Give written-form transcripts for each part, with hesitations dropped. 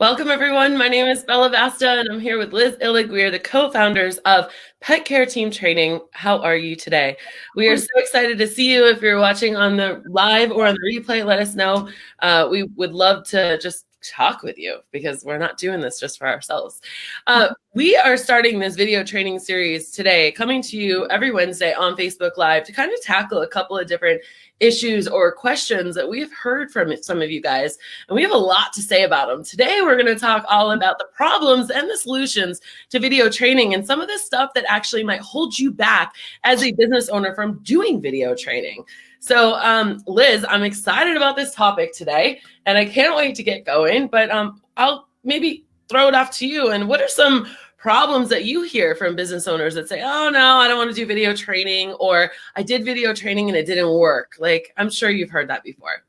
Welcome, everyone. My name is Bella Vasta, and I'm here with Liz Illig. We are the co-founders of Pet Care Team Training. How are you today? We are so excited to see you. If you're watching on the live or on the replay, let us know. We would love to just talk with you because we're not doing this just for ourselves. We are starting this video training series today, coming to you every Wednesday on Facebook Live to kind of tackle a couple of different issues or questions that we've heard from some of you guys, and we have a lot to say about them. Today, we're going to talk all about the problems and the solutions to video training and some of the stuff that actually might hold you back as a business owner from doing video training. So, Liz, I'm excited about this topic today, and I can't wait to get going, but I'll maybe throw it off to you. And what are some problems that you hear from business owners that say, oh, no, I don't want to do video training, or I did video training and it didn't work? Like, I'm sure you've heard that before.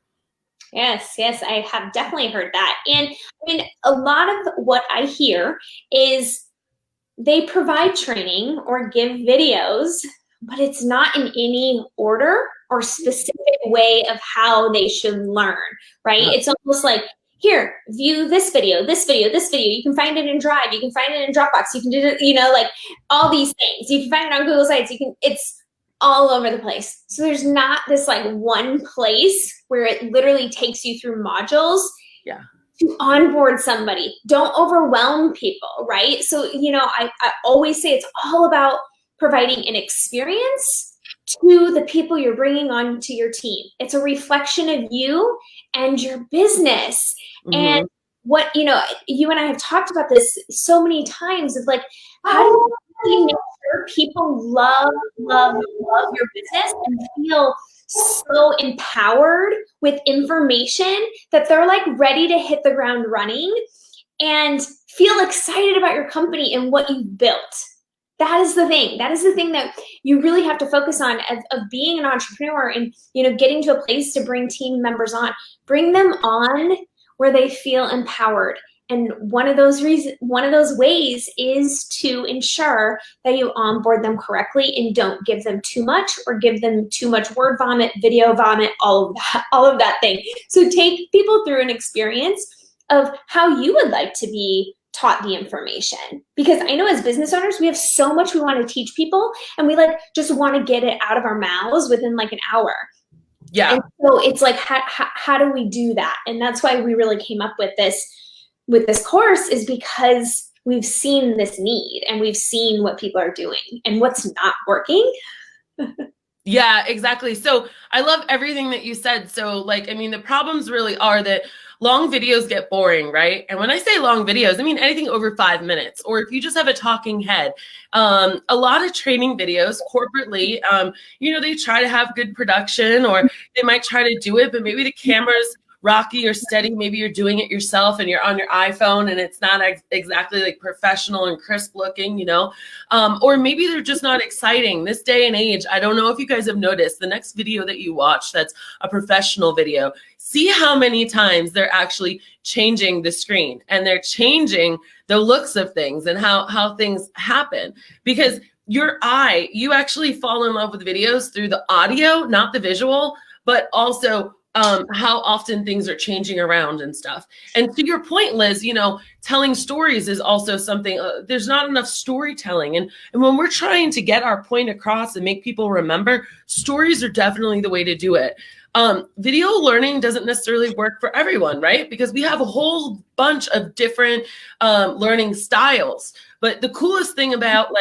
Yes, I have definitely heard that. And I mean, a lot of what I hear is they provide training or give videos, but it's not in any order or specific way of how they should learn, right? It's almost like, here, view this video, this video, this video. You can find it in Drive. You can find it in Dropbox. You can do it, like all these things. You can find it on Google Sites. It's all over the place. So there's not this like one place where it literally takes you through modules to onboard somebody. Don't overwhelm people, right? So, I always say it's all about providing an experience to the people you're bringing on to your team. It's a reflection of you and your business. Mm-hmm. And what, you and I have talked about this so many times of like, how do you make sure people love your business and feel so empowered with information that they're like ready to hit the ground running and feel excited about your company and what you've built? That is the thing. That is the thing that you really have to focus on of being an entrepreneur and, getting to a place to bring team members on. Bring them on where they feel empowered. And one of those ways is to ensure that you onboard them correctly and don't give them too much or give them too much word vomit, video vomit, all of that thing. So take people through an experience of how you would like to be taught the information, because I know as business owners, we have so much we want to teach people and we just want to get it out of our mouths within like an hour. Yeah. And so it's like, how do we do that? And that's why we really came up with this course, is because we've seen this need and we've seen what people are doing and what's not working. Yeah, exactly. So I love everything that you said. So the problems really are that long videos get boring, right? And when I say long videos, I mean anything over 5 minutes, or if you just have a talking head. A lot of training videos corporately, they try to have good production, or they might try to do it, but maybe the camera's rocky or steady. Maybe you're doing it yourself and you're on your iPhone and it's not exactly like professional and crisp looking, or maybe they're just not exciting. This day and age, I don't know if you guys have noticed, the next video that you watch that's a professional video, see how many times they're actually changing the screen and they're changing the looks of things and how things happen, because you actually fall in love with videos through the audio, not the visual, but also how often things are changing around and stuff. And to your point, Liz, telling stories is also something, there's not enough storytelling. And when we're trying to get our point across and make people remember, stories are definitely the way to do it. Video learning doesn't necessarily work for everyone, right? Because we have a whole bunch of different learning styles. But the coolest thing about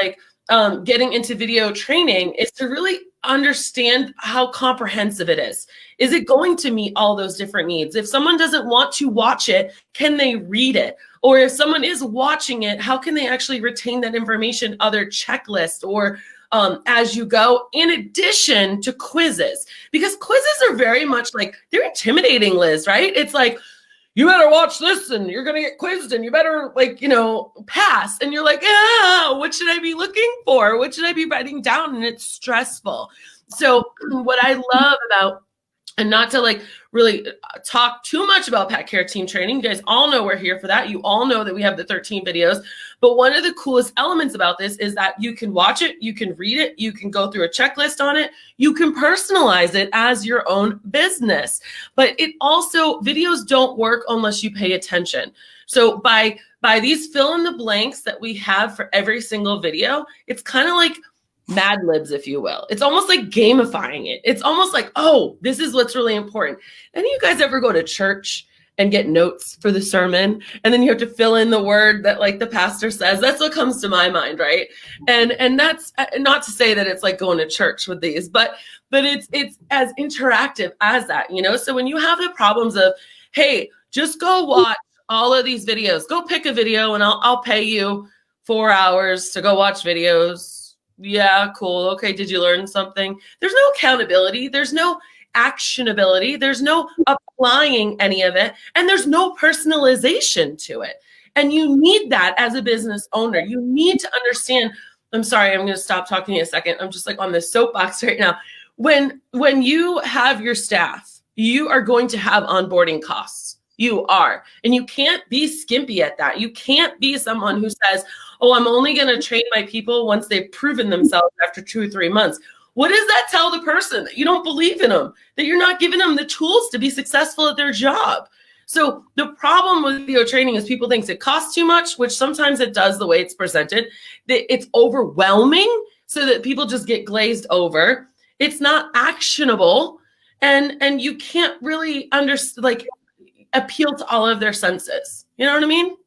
getting into video training is to really understand how comprehensive it is. Is it going to meet all those different needs? If someone doesn't want to watch it, can they read it? Or if someone is watching it, how can they actually retain that information, other checklists, or as you go, in addition to quizzes? Because quizzes are very much they're intimidating, Liz, right? It's like, you better watch this and you're going to get quizzed and you better pass. And you're like, what should I be looking for? What should I be writing down? And it's stressful. So what I love about, and not to really talk too much about Pet Care Team Training, you guys all know we're here for that. You all know that we have the 13 videos. But one of the coolest elements about this is that you can watch it, you can read it, you can go through a checklist on it, you can personalize it as your own business. But it also, videos don't work unless you pay attention. So by these fill in the blanks that we have for every single video, it's kind of like Mad Libs, if you will. It's almost like gamifying it. It's almost like, oh, this is what's really important. Any of you guys ever go to church and get notes for the sermon, and then you have to fill in the word that like the pastor says? That's what comes to my mind, right? And that's not to say that it's like going to church with these, but it's as interactive as that, you know? So when you have the problems of, hey, just go watch all of these videos, go pick a video and I'll pay you 4 hours to go watch videos. Yeah, cool. Okay, did you learn something? There's no accountability. There's no actionability. There's no applying any of it. And there's no personalization to it. And you need that as a business owner. You need to understand. I'm sorry, I'm going to stop talking in a second. I'm just like on this soapbox right now. When you have your staff, you are going to have onboarding costs. You are. And you can't be skimpy at that. You can't be someone who says, oh, I'm only going to train my people once they've proven themselves after 2 or 3 months. What does that tell the person? That you don't believe in them, that you're not giving them the tools to be successful at their job. So the problem with video training is people think it costs too much, which sometimes it does the way it's presented. That it's overwhelming so that people just get glazed over. It's not actionable, and you can't really appeal to all of their senses. You know what I mean?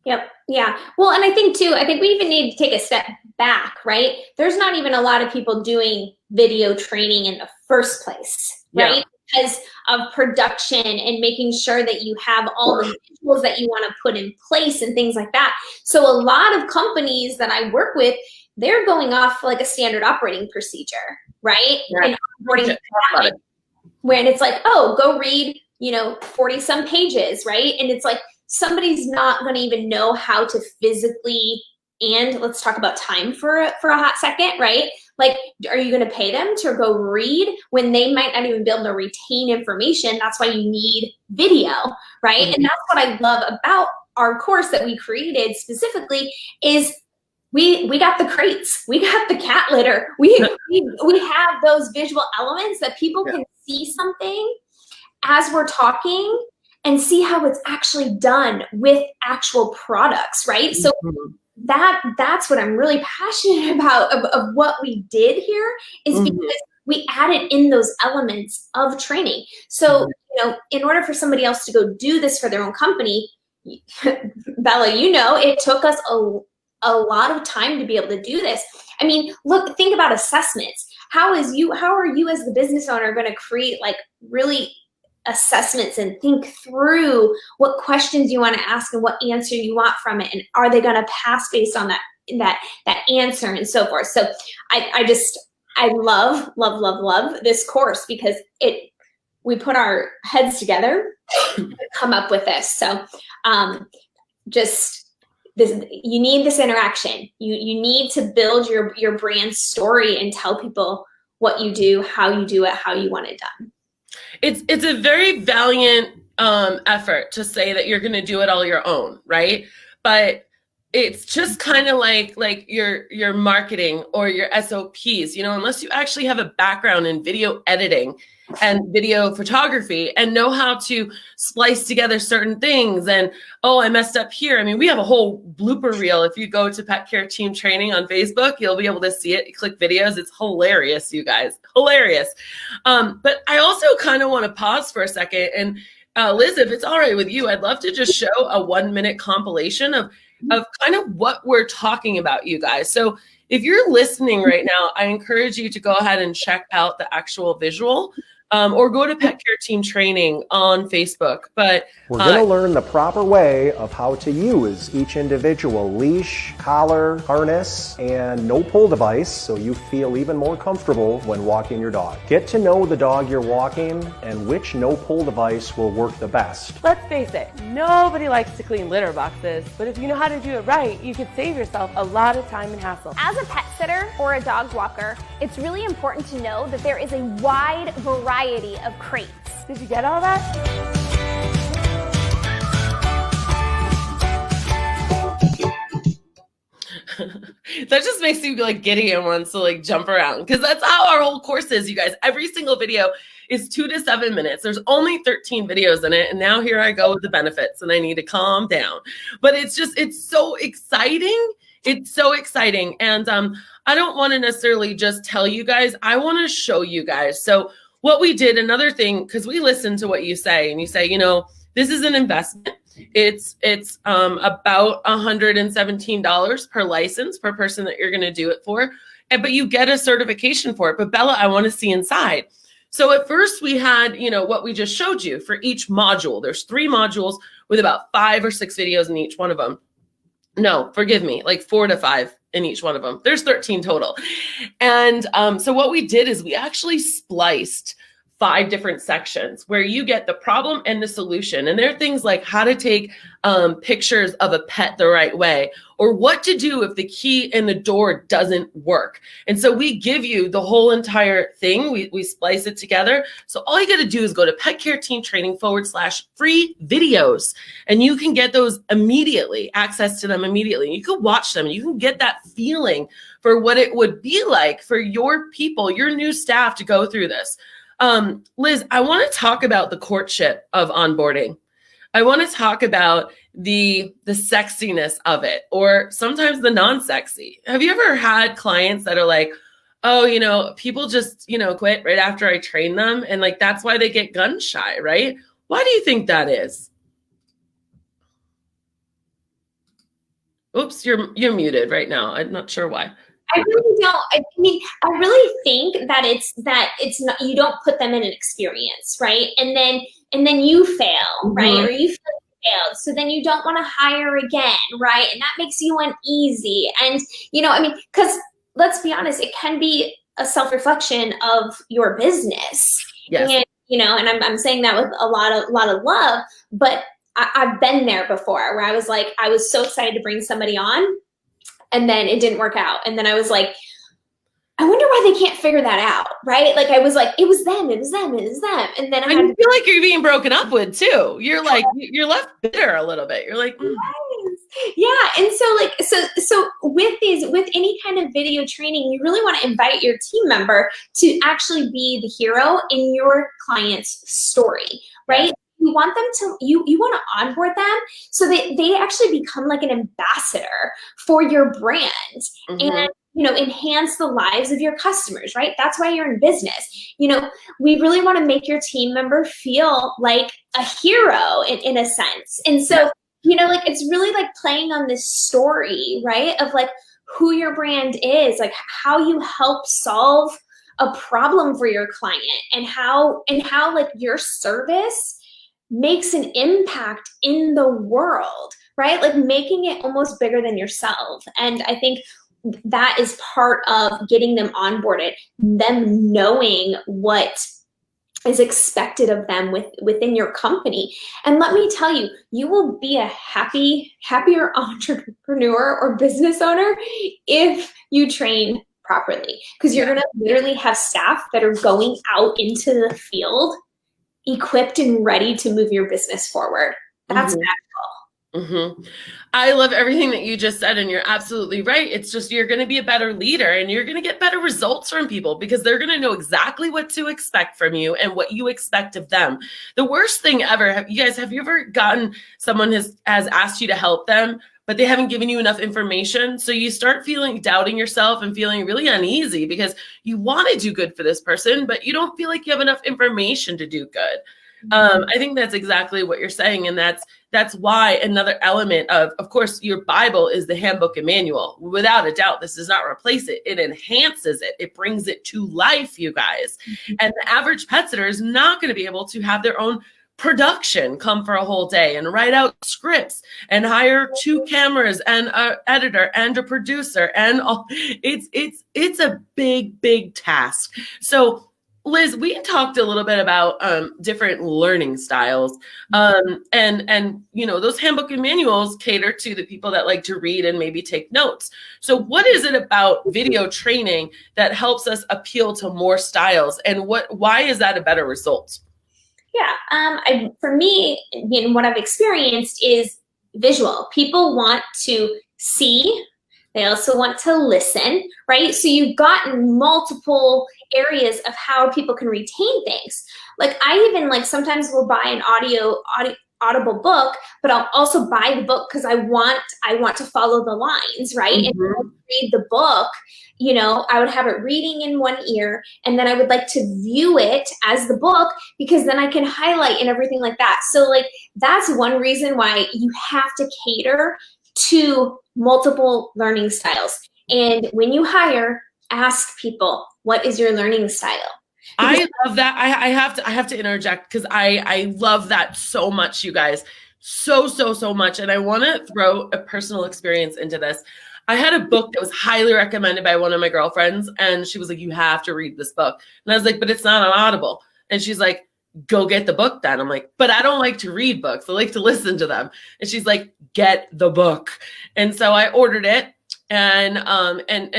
Yep. Yeah. Well, and I think we even need to take a step back, right? There's not even a lot of people doing video training in the first place, right? Yeah. Because of production and making sure that you have all the visuals that you want to put in place and things like that. So a lot of companies that I work with, they're going off like a standard operating procedure, right? Yeah. And onboarding when it's like, oh, go read, 40 some pages, right? And it's like, somebody's not going to even know how to physically, and let's talk about time for a hot second, right? Like, are you going to pay them to go read when they might not even be able to retain information? That's why you need video, right? Mm-hmm. And that's what I love about our course that we created specifically is we got the crates, we got the cat litter, we have those visual elements that people can see something as we're talking and see how it's actually done with actual products, right? So that's what I'm really passionate about of what we did here is because we added in those elements of training. So, in order for somebody else to go do this for their own company, Bella, it took us a lot of time to be able to do this. I mean, look, think about assessments. How are you as the business owner going to create like really assessments and think through what questions you want to ask and what answer you want from it, and are they going to pass based on that answer and so forth. So I love this course because we put our heads together to come up with this. So you need this interaction. You need to build your brand story and tell people what you do, how you do it, how you want it done. It's a very valiant effort to say that you're going to do it all your own, right? But it's just kind of like your marketing or your SOPs, unless you actually have a background in video editing and video photography and know how to splice together certain things. And, oh, I messed up here. I mean, we have a whole blooper reel. If you go to Pet Care Team Training on Facebook, you'll be able to see it. You click videos. It's hilarious, you guys. Hilarious. But I also kind of want to pause for a second. And Liz, if it's all right with you, I'd love to just show a 1-minute compilation of kind of what we're talking about, you guys. So if you're listening right now, I encourage you to go ahead and check out the actual visual. Or go to Pet Care Team Training on Facebook. But we're going to learn the proper way of how to use each individual leash, collar, harness, and no pull device so you feel even more comfortable when walking your dog. Get to know the dog you're walking and which no pull device will work the best. Let's face it, nobody likes to clean litter boxes, but if you know how to do it right, you can save yourself a lot of time and hassle. As a pet sitter or a dog walker, it's really important to know that there is a wide variety of crates. Did you get all that? That just makes me like giddy and wants to like jump around, because that's how our whole course is, you guys. Every single video It's 2 to 7 minutes. There's only 13 videos in it. And now here I go with the benefits and I need to calm down. But it's so exciting. It's so exciting. And I don't want to necessarily just tell you guys, I want to show you guys. So what we did, another thing, because we listen to what you say and you say, this is an investment. It's about $117 per license per person that you're going to do it for. But you get a certification for it. But Bella, I want to see inside. So at first we had, what we just showed you for each module. There's 3 modules with about 5 or 6 videos in each one of them. No, forgive me, like 4 to 5 in each one of them. There's 13 total. And so what we did is we actually spliced 5 different sections where you get the problem and the solution. And there are things like how to take pictures of a pet the right way, or what to do if the key in the door doesn't work. And so we give you the whole entire thing. We splice it together. So all you got to do is go to petcareteamtraining/free videos, and you can get those immediately, access to them immediately. You can watch them. You can get that feeling for what it would be like for your people, your new staff to go through this. Liz, I want to talk about the courtship of onboarding. I want to talk about the sexiness of it, or sometimes the non-sexy. Have you ever had clients that are like, oh, people just, quit right after I train them, and like that's why they get gun shy, right? Why do you think that is? Oops, you're muted right now. I'm not sure why. I really don't. I really think that it's not, you don't put them in an experience, right? And then you fail, right? Or you feel failed. So then you don't want to hire again, right? And that makes you uneasy. And, because let's be honest, it can be a self-reflection of your business. Yes. And, and I'm saying that with a lot of love, but I've been there before where I was so excited to bring somebody on, and then it didn't work out. And then I was like, I wonder why they can't figure that out, right? Like I was like, it was them. And then I you feel like you're being broken up with too. You're like, you're left bitter a little bit. You're like, yeah. And so with any kind of video training, you really want to invite your team member to actually be the hero in your client's story, right? You want them to, you want to onboard them so that they actually become like an ambassador for your brand and, enhance the lives of your customers, right? That's why you're in business. We really want to make your team member feel like a hero in a sense. And so, it's really like playing on this story, right? Of like who your brand is, like how you help solve a problem for your client, and how like your service makes an impact in the world, right? Like making it almost bigger than yourself. And I think that is part of getting them onboarded, them knowing what is expected of them within your company. And let me tell you, you will be a happier entrepreneur or business owner if you train properly, because you're going to literally have staff that are going out into the field equipped and ready to move your business forward. That's magical. I love everything that you just said, and you're absolutely right. It's just, you're going to be a better leader, and you're going to get better results from people because they're going to know exactly what to expect from you and what you expect of them. The worst thing ever, have you ever gotten someone has asked you to help them, but they haven't given you enough information? So you start doubting yourself and feeling really uneasy because you want to do good for this person, but you don't feel like you have enough information to do good. I think that's exactly what you're saying. And that's why another element of course, your Bible is the handbook and manual. Without a doubt, this does not replace it. It enhances it. It brings it to life, you guys. And the average pet sitter is not going to be able to have their own production come for a whole day and write out scripts and hire 2 cameras and an editor and a producer and all. It's a big task. So Liz, we talked a little bit about different learning styles, and those handbook and manuals cater to the people that like to read and maybe take notes. So what is it about video training that helps us appeal to more styles, and why is that a better result? Yeah, for me, what I've experienced is visual. People want to see They also want to listen, right? So you've gotten multiple areas of how people can retain things. Like I even like sometimes will buy an audible book, but I'll also buy the book because I want to follow the lines, right? And read the book, you know, I would have it reading in one ear, and then I would like to view it as the book because then I can highlight and everything like that. So like that's one reason why you have to cater to multiple learning styles. And when you hire, ask people, what is your learning style? I love that. I have to interject because I love that so much, you guys. So much. And I want to throw a personal experience into this. I had a book that was highly recommended by one of my girlfriends, and she was like, you have to read this book. And I was like, but it's not on Audible. And she's like, go get the book then. I'm like, but I don't like to read books. I like to listen to them. And she's like, get the book. And so I ordered it. And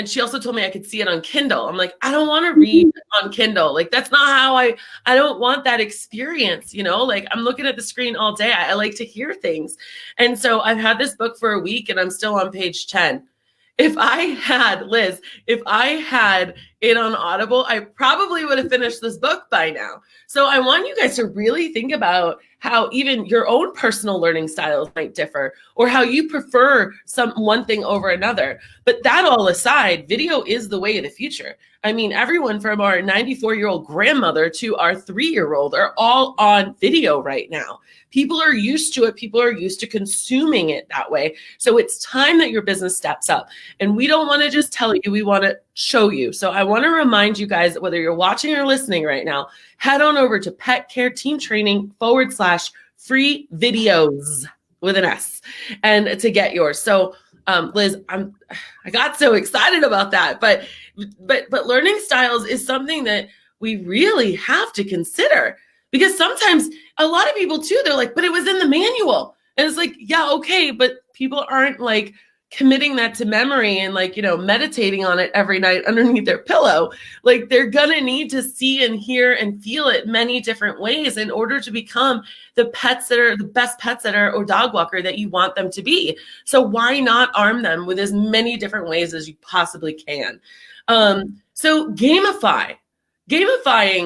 she also told me I could see it on Kindle. I'm like, I don't want to read on Kindle. Like, that's not how I don't want that experience, you know, like I'm looking at the screen all day. I like to hear things. And so I've had this book for a week and I'm still on page 10. If I had it on Audible, I probably would have finished this book by now. So I want you guys to really think about how even your own personal learning styles might differ, or how you prefer one thing over another. But that all aside, video is the way of the future. I mean, everyone from our 94-year-old grandmother to our 3-year-old are all on video right now. People are used to it. People are used to consuming it that way. So it's time that your business steps up. And we don't want to just tell you, we want to show you. So I want to remind you guys that whether you're watching or listening right now, head on over to petcareteamtraining.com/free videos with an S and to get yours. So Liz, I got so excited about that, but learning styles is something that we really have to consider, because sometimes a lot of people too, they're like, but it was in the manual. And it's like, yeah, okay, but people aren't like committing that to memory and like, you know, meditating on it every night underneath their pillow. Like they're gonna need to see and hear and feel it many different ways in order to become the pets that are the best pet sitter or dog walker that you want them to be. So why not arm them with as many different ways as you possibly can? So gamifying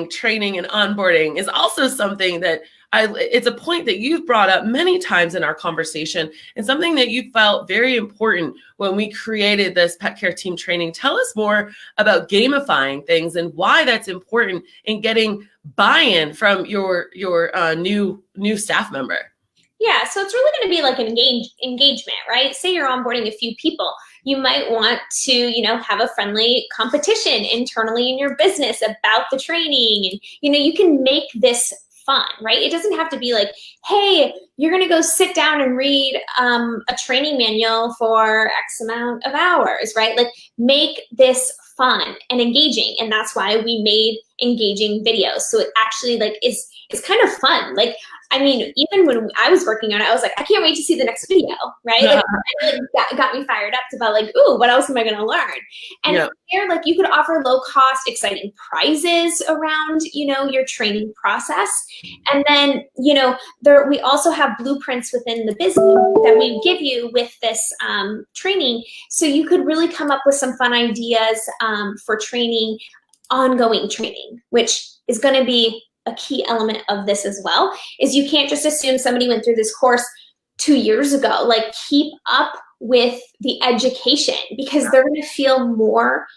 training and onboarding is also something that it's a point that you've brought up many times in our conversation, and something that you felt very important when we created this pet care team training. Tell us more about gamifying things and why that's important in getting buy-in from your new staff member. Yeah, so it's really going to be like an engagement, right? Say you're onboarding a few people. You might want to, you know, have a friendly competition internally in your business about the training. And, you know, you can make this fun, right? It doesn't have to be like, hey, you're going to go sit down and read a training manual for X amount of hours, right? Like make this fun and engaging. And that's why we made engaging videos. So it actually like is kind of fun. Like, I mean, even when I was working on it, I was like, I can't wait to see the next video, right? Like, that got me fired up about like, ooh, what else am I going to learn? And from there, like you could offer low cost, exciting prizes around, you know, your training process. And then, you know, we also have blueprints within the business that we give you with this training. So you could really come up with some fun ideas for training, ongoing training, which is going to be a key element of this as well. Is you can't just assume somebody went through this course 2 years ago. Like keep up with the education, because they're going to feel more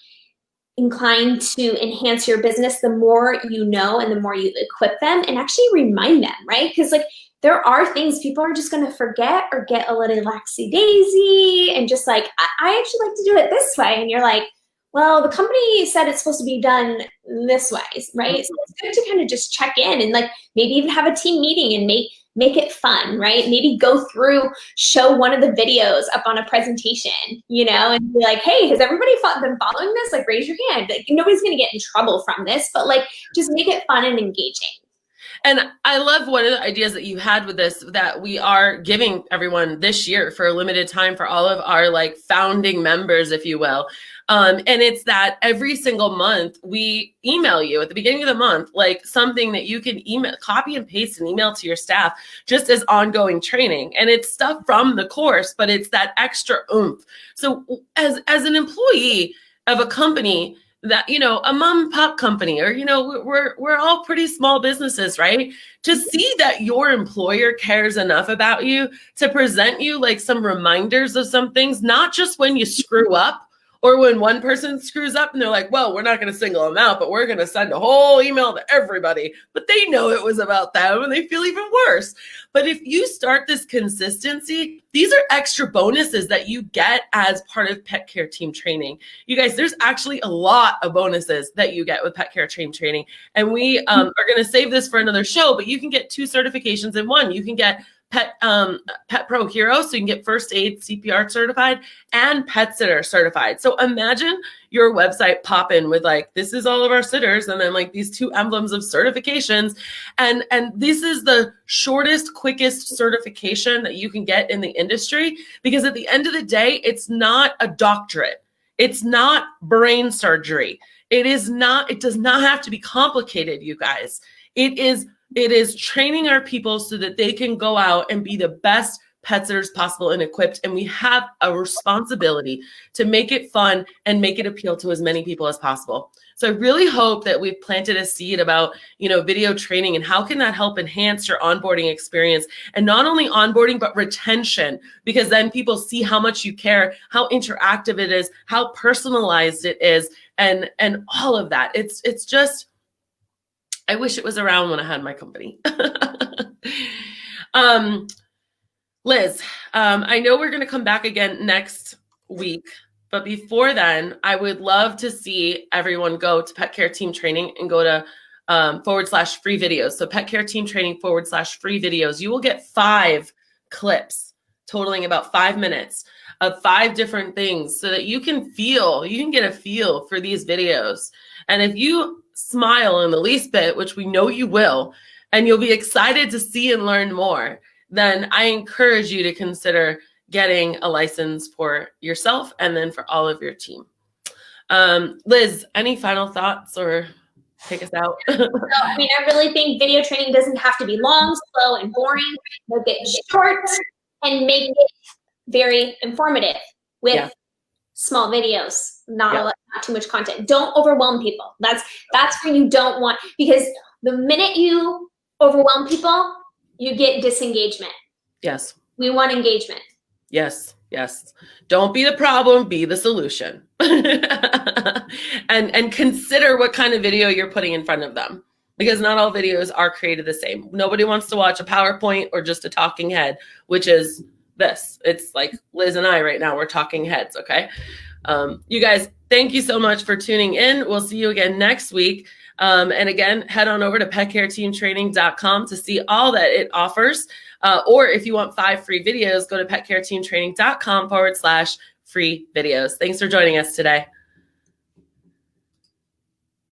inclined to enhance your business the more you know and the more you equip them and actually remind them, right? Because like there are things people are just going to forget or get a little laxy-daisy and just like, I actually like to do it this way. And you're like, well, the company said it's supposed to be done this way, right? So it's good to kind of just check in and like maybe even have a team meeting and make it fun, right? Maybe go through, show one of the videos up on a presentation, you know, and be like, hey, has everybody been following this? Like raise your hand. Like nobody's going to get in trouble from this, but like just make it fun and engaging. And I love one of the ideas that you had with this, that we are giving everyone this year for a limited time for all of our like founding members, if you will. And it's that every single month we email you at the beginning of the month, like something that you can email, copy and paste and email to your staff just as ongoing training. And it's stuff from the course, but it's that extra oomph. So as an employee of a company that, you know, a mom and pop company, or, you know, we're all pretty small businesses, right? To see that your employer cares enough about you to present you like some reminders of some things, not just when you screw up or when one person screws up and they're like, well, we're not going to single them out, but we're going to send a whole email to everybody. But they know it was about them and they feel even worse. But if you start this consistency, these are extra bonuses that you get as part of pet care team training. You guys, there's actually a lot of bonuses that you get with pet care team training. And we are going to save this for another show, but you can get 2 certifications in one. You can get Pet Pro Hero, so you can get first aid CPR certified and pet sitter certified. So imagine your website popping with like, this is all of our sitters, and then like these 2 emblems of certifications. And this is the shortest, quickest certification that you can get in the industry, because at the end of the day, it's not a doctorate. It's not brain surgery. It does not have to be complicated, you guys. It is training our people so that they can go out and be the best pet sitters possible and equipped. And we have a responsibility to make it fun and make it appeal to as many people as possible. So I really hope that we've planted a seed about, you know, video training and how can that help enhance your onboarding experience, and not only onboarding, but retention, because then people see how much you care, how interactive it is, how personalized it is, and all of that. It's just, I wish it was around when I had my company. Liz, I know we're going to come back again next week, but before then, I would love to see everyone go to Pet Care Team Training and go to /free videos. So Pet Care Team Training /free videos. You will get 5 clips totaling about 5 minutes of 5 different things so that you can get a feel for these videos. And if you smile in the least bit, which we know you will, and you'll be excited to see and learn more, then I encourage you to consider getting a license for yourself and then for all of your team. Liz, any final thoughts or take us out? So, I mean, I really think video training doesn't have to be long, slow, and boring. Make it short and make it very informative with small videos, not too much content. Don't overwhelm people. That's where you don't want, because the minute you overwhelm people, you get disengagement. Yes. We want engagement. Yes. Don't be the problem, be the solution. and consider what kind of video you're putting in front of them, because not all videos are created the same. Nobody wants to watch a PowerPoint or just a talking head, which is this. It's like Liz and I right now, we're talking heads, okay? You guys, thank you so much for tuning in. We'll see you again next week. And again, head on over to petcareteamtraining.com to see all that it offers. Or if you want 5 free videos, go to petcareteamtraining.com /free videos. Thanks for joining us today.